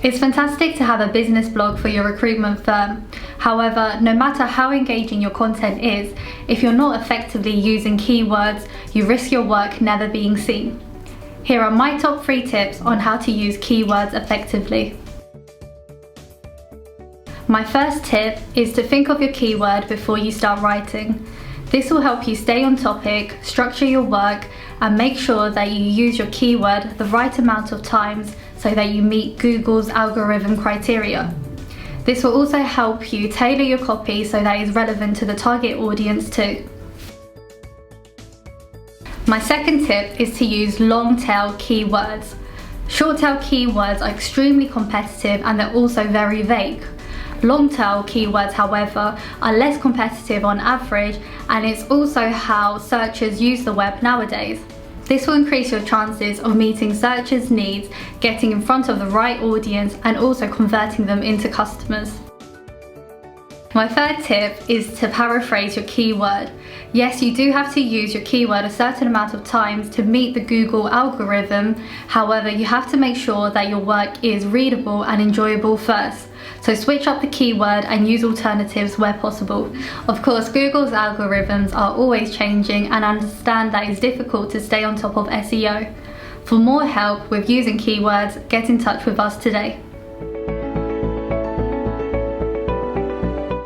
It's fantastic to have a business blog for your recruitment firm. However, no matter how engaging your content is, if you're not effectively using keywords, you risk your work never being seen. Here are my top 3 tips on how to use keywords effectively. My first tip is to think of your keyword before you start writing. This will help you stay on topic, structure your work, and make sure that you use your keyword the right amount of times so that you meet Google's algorithm criteria. This will also help you tailor your copy so that it's relevant to the target audience too. My second tip is to use long-tail keywords. Short-tail keywords are extremely competitive and they're also very vague. Long-tail keywords, however, are less competitive on average, and it's also how searchers use the web nowadays. This will increase your chances of meeting searchers' needs, getting in front of the right audience, and also converting them into customers. My third tip is to paraphrase your keyword. Yes, you do have to use your keyword a certain amount of times to meet the Google algorithm. However, you have to make sure that your work is readable and enjoyable first. So switch up the keyword and use alternatives where possible. Of course, Google's algorithms are always changing, and understand that it's difficult to stay on top of SEO. For more help with using keywords, get in touch with us today.